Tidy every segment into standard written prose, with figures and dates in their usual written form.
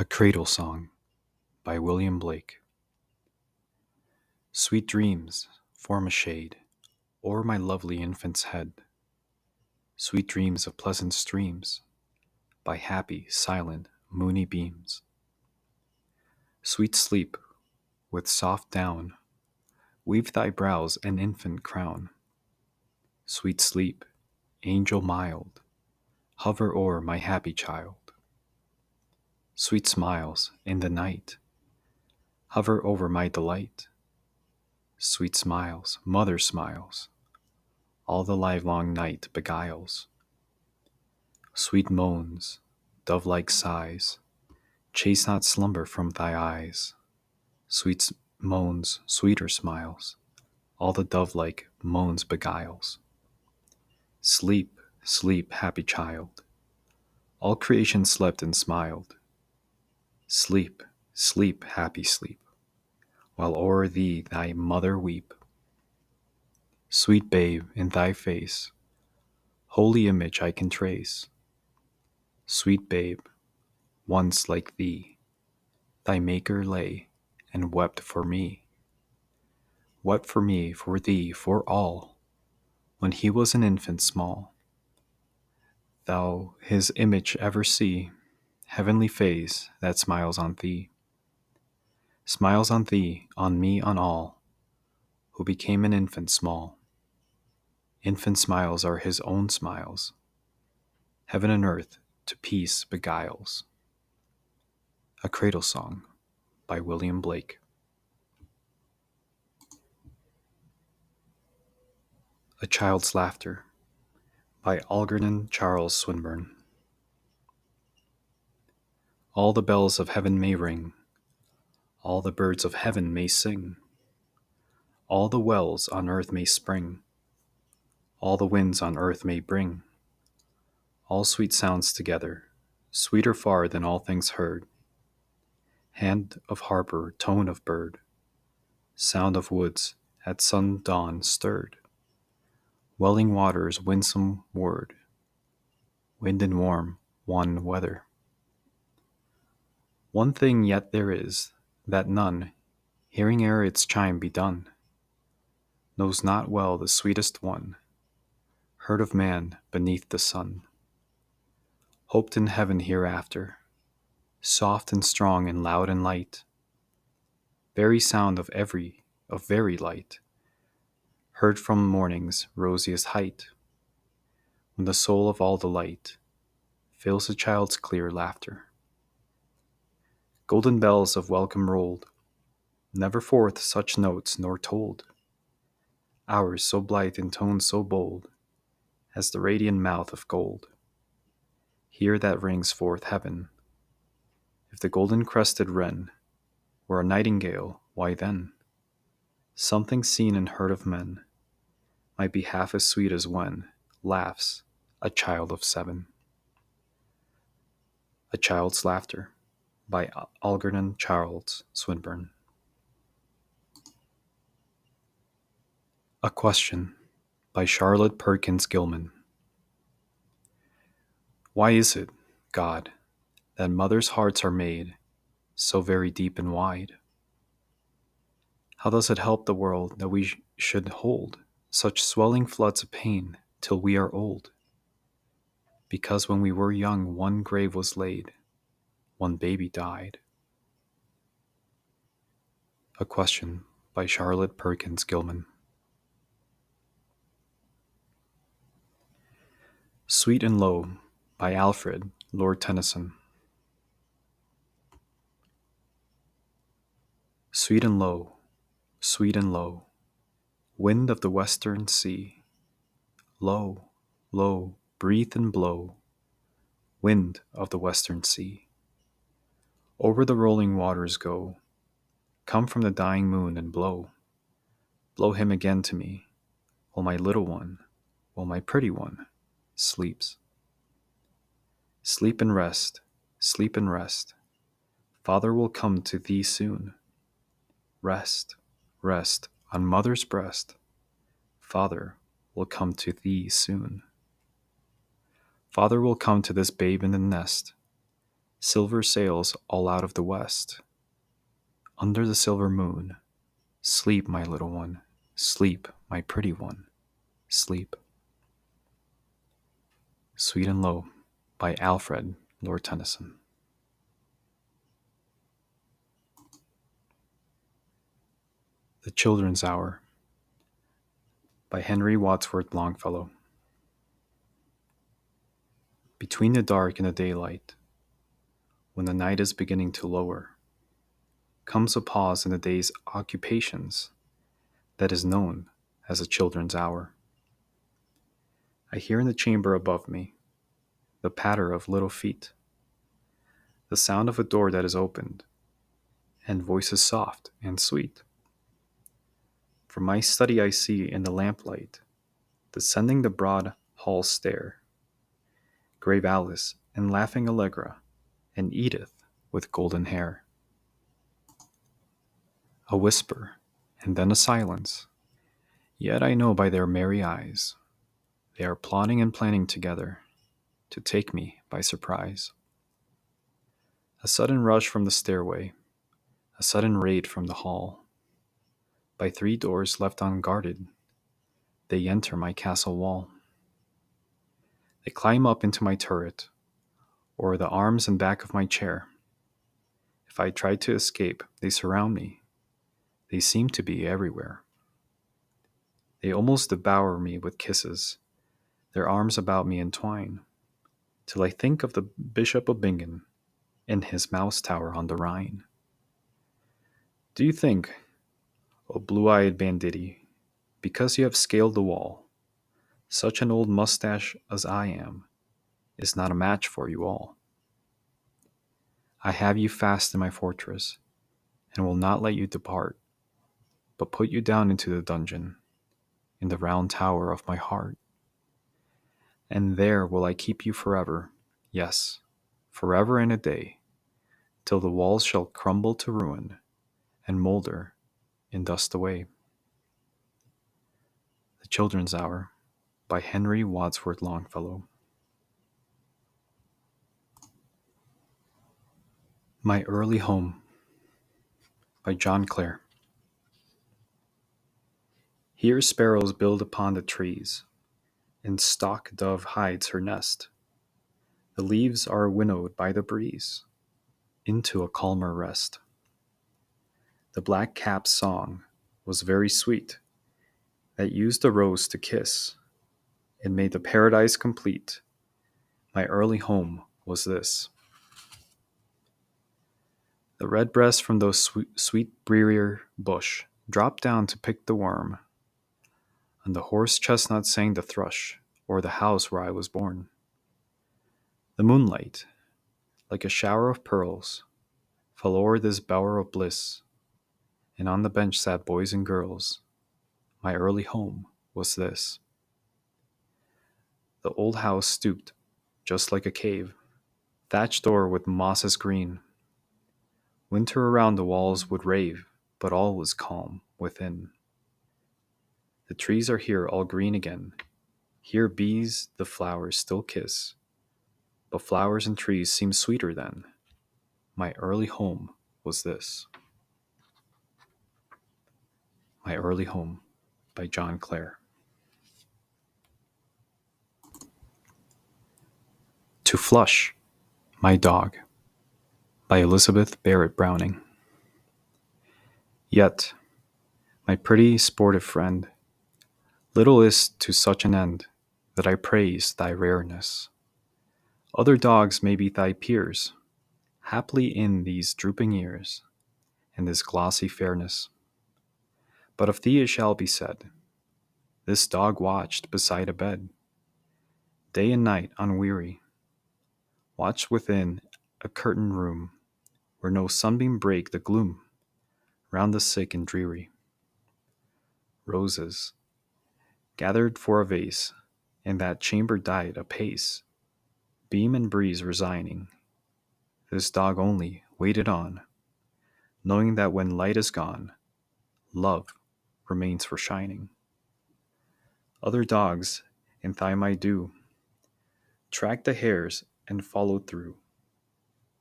A Cradle Song by William Blake. Sweet dreams form a shade o'er my lovely infant's head, sweet dreams of pleasant streams by happy, silent, moony beams. Sweet sleep, with soft down, weave thy brows an infant crown. Sweet sleep, angel mild, hover o'er my happy child. Sweet smiles in the night, hover over my delight. Sweet smiles, mother smiles, all the livelong night beguiles. Sweet moans, dove-like sighs, chase not slumber from thy eyes. Sweet moans, sweeter smiles, all the dove-like moans beguiles. Sleep, sleep, happy child, all creation slept and smiled. Sleep, sleep, happy sleep, while o'er thee thy mother weep. Sweet babe, in thy face, holy image I can trace. Sweet babe, once like thee, thy Maker lay and wept for me. Wept for me, for thee, for all, when he was an infant small. Thou his image ever see, heavenly face that smiles on thee. Smiles on thee, on me, on all, who became an infant small. Infant smiles are his own smiles. Heaven and earth to peace beguiles. A Cradle Song by William Blake. A Child's Laughter by Algernon Charles Swinburne. All the bells of heaven may ring, all the birds of heaven may sing, all the wells on earth may spring, all the winds on earth may bring, all sweet sounds together, sweeter far than all things heard. Hand of harper, tone of bird, sound of woods at sun-dawn stirred, welling waters, winsome word, wind and warm, one weather. One thing yet there is, that none, hearing ere its chime be done, knows not well the sweetest one, heard of man beneath the sun, hoped in heaven hereafter, soft and strong and loud and light, very sound of very light, heard from morning's rosiest height, when the soul of all delight fills a child's clear laughter. Golden bells of welcome rolled, never forth such notes nor told, hours so blithe and tones so bold as the radiant mouth of gold. Here that rings forth heaven. If the golden-crested wren were a nightingale, why then something seen and heard of men might be half as sweet as when laughs a child of 7. A Child's Laughter by Algernon Charles Swinburne. A Question by Charlotte Perkins Gilman. Why is it, God, that mothers' hearts are made so very deep and wide? How does it help the world that we should hold such swelling floods of pain till we are old? Because when we were young one grave was laid, one baby died. A Question by Charlotte Perkins Gilman. Sweet and Low by Alfred, Lord Tennyson. Sweet and low, wind of the western sea, low, low, breathe and blow, wind of the western sea. Over the rolling waters go, come from the dying moon and blow, blow him again to me, while my little one, while my pretty one, sleeps. Sleep and rest, sleep and rest, Father will come to thee soon. Rest, rest on mother's breast, Father will come to thee soon. Father will come to this babe in the nest, Silver sails all out of the west. Under the silver moon, sleep, my little one, sleep, my pretty one, sleep. Sweet and Low by Alfred Lord Tennyson. The Children's Hour by Henry Wadsworth Longfellow. Between the dark and the daylight, when the night is beginning to lower, comes a pause in the day's occupations that is known as the children's hour. I hear in the chamber above me the patter of little feet, the sound of a door that is opened, and voices soft and sweet. From my study I see in the lamplight, descending the broad hall stair, grave Alice and laughing Allegra, and Edith with golden hair. A whisper, and then a silence. Yet I know by their merry eyes, they are plotting and planning together to take me by surprise. A sudden rush from the stairway, a sudden raid from the hall. By 3 doors left unguarded, they enter my castle wall. They climb up into my turret, or the arms and back of my chair. If I try to escape, they surround me. They seem to be everywhere. They almost devour me with kisses, their arms about me entwine, till I think of the Bishop of Bingen in his mouse tower on the Rhine. Do you think, O blue-eyed banditti, because you have scaled the wall, such an old mustache as I am is not a match for you all? I have you fast in my fortress, and will not let you depart, but put you down into the dungeon, in the round tower of my heart. And there will I keep you forever, yes, forever and a day, till the walls shall crumble to ruin, and moulder in dust away. The Children's Hour by Henry Wadsworth Longfellow. My Early Home by John Clare. Here sparrows build upon the trees, and stock dove hides her nest. The leaves are winnowed by the breeze into a calmer rest. The black-cap's song was very sweet, that used the rose to kiss. It made the paradise complete. My early home was this. The redbreast from the sweet breer bush dropped down to pick the worm. On the horse chestnut sang the thrush, o'er the house where I was born. The moonlight, like a shower of pearls, fell o'er this bower of bliss, and on the bench sat boys and girls. My early home was this. The old house stooped, just like a cave, thatched door with mosses green. Winter around the walls would rave, but all was calm within. The trees are here all green again. Here bees the flowers still kiss, but flowers and trees seem sweeter then. My early home was this. My Early Home by John Clare. To Flush, My Dog by Elizabeth Barrett Browning. Yet, my pretty sportive friend, little is to such an end that I praise thy rareness. Other dogs may be thy peers, haply in these drooping years, and this glossy fairness. But of thee it shall be said, this dog watched beside a bed, day and night unweary, watched within a curtained room, where no sunbeam brake the gloom, round the sick and dreary. Roses, gathered for a vase, in that chamber died apace, beam and breeze resigning. This dog only waited on, knowing that when light is gone, love remains for shining. Other dogs, in thy my do, tracked the hares and followed through,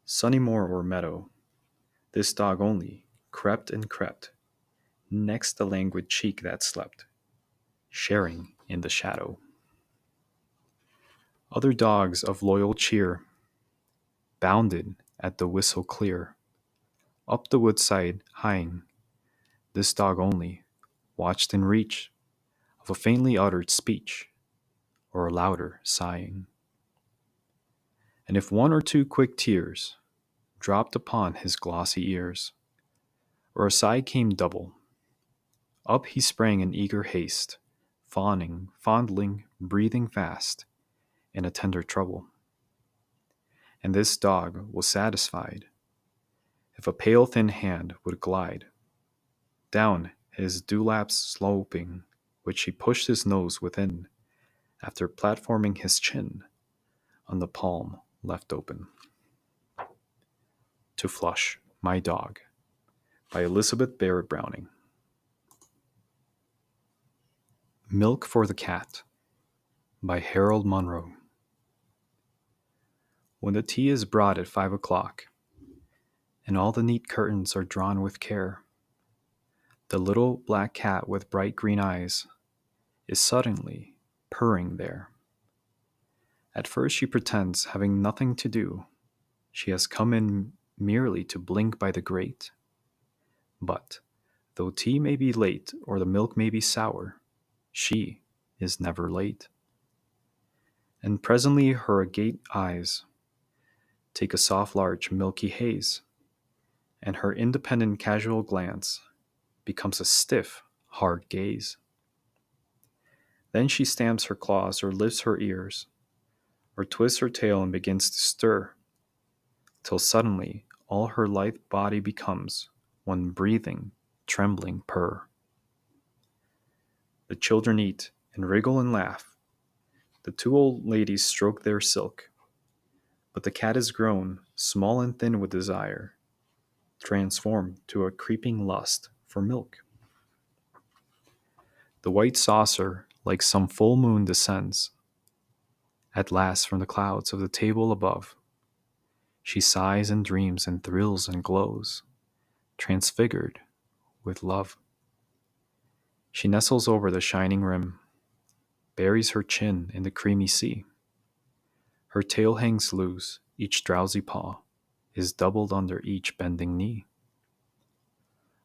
Sunny moor or meadow, this dog only crept and crept next the languid cheek that slept, sharing in the shadow. Other dogs of loyal cheer bounded at the whistle clear, up the woodside hieing. This dog only watched in reach of a faintly uttered speech or a louder sighing. And if one or two quick tears dropped upon his glossy ears, or a sigh came double, up he sprang in eager haste, fawning, fondling, breathing fast, in a tender trouble. And this dog was satisfied if a pale thin hand would glide down his dewlaps sloping, which he pushed his nose within, after platforming his chin on the palm left open. To Flush, My Dog, by Elizabeth Barrett Browning. Milk for the Cat, by Harold Monroe. When the tea is brought at 5 o'clock, and all the neat curtains are drawn with care, the little black cat with bright green eyes is suddenly purring there. At first she pretends having nothing to do. She has come in merely to blink by the grate. But, though tea may be late or the milk may be sour, she is never late. And presently her agate eyes take a soft large milky haze, and her independent casual glance becomes a stiff, hard gaze. Then she stamps her claws or lifts her ears, or twists her tail and begins to stir, till suddenly all her lithe body becomes one breathing, trembling purr. The children eat and wriggle and laugh. The two old ladies stroke their silk. But the cat is grown, small and thin with desire, transformed to a creeping lust for milk. The white saucer, like some full moon, descends at last from the clouds of the table above. She sighs and dreams and thrills and glows, transfigured with love. She nestles over the shining rim, buries her chin in the creamy sea. Her tail hangs loose, each drowsy paw is doubled under each bending knee.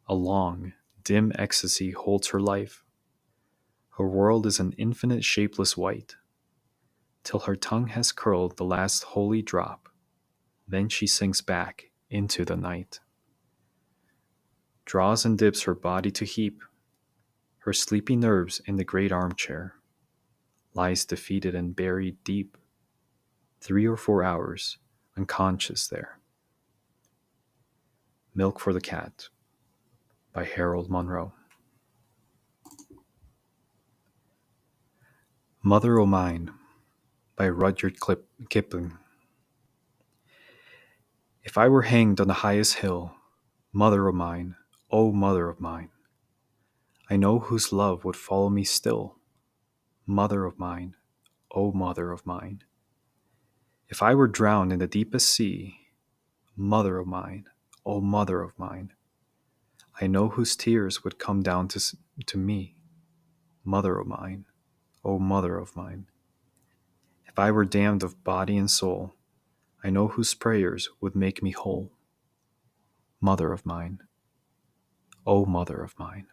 A long, dim ecstasy holds her life. Her world is an infinite shapeless white, till her tongue has curled the last holy drop. Then she sinks back into the night, draws and dips her body to heap, her sleepy nerves in the great armchair, lies defeated and buried deep, 3 or 4 hours, unconscious there. Milk for the Cat, by Harold Monroe. Mother O' Mine, by Rudyard Kipling. If I were hanged on the highest hill, mother o' mine, O mother of mine, I know whose love would follow me still, mother of mine, O mother of mine. If I were drowned in the deepest sea, mother of mine, O mother of mine, I know whose tears would come down to me, mother of mine, O mother of mine. If I were damned of body and soul, I know whose prayers would make me whole, mother of mine, O mother of mine.